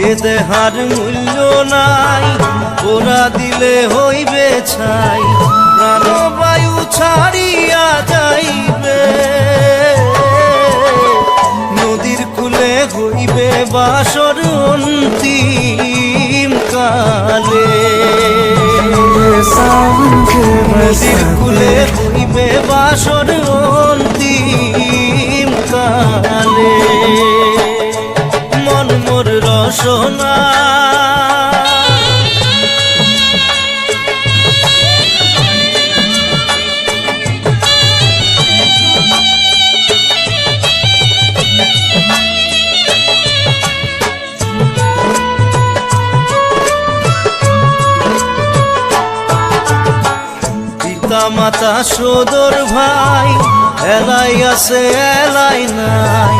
এ দেহার মূল্য নাই, ওরা দিলে হইবে ছাই, প্রাণবায়ু ছাড়িয়া যাইবে, নদীর কূলে হইবে বাসর অন্তিম কালে, নদীর কূলে হইবে বাসর অন্তিম কালে। মন মোর রসনা পিতা মাতা সদর ভাই, এলাই আছে এলাই নাই,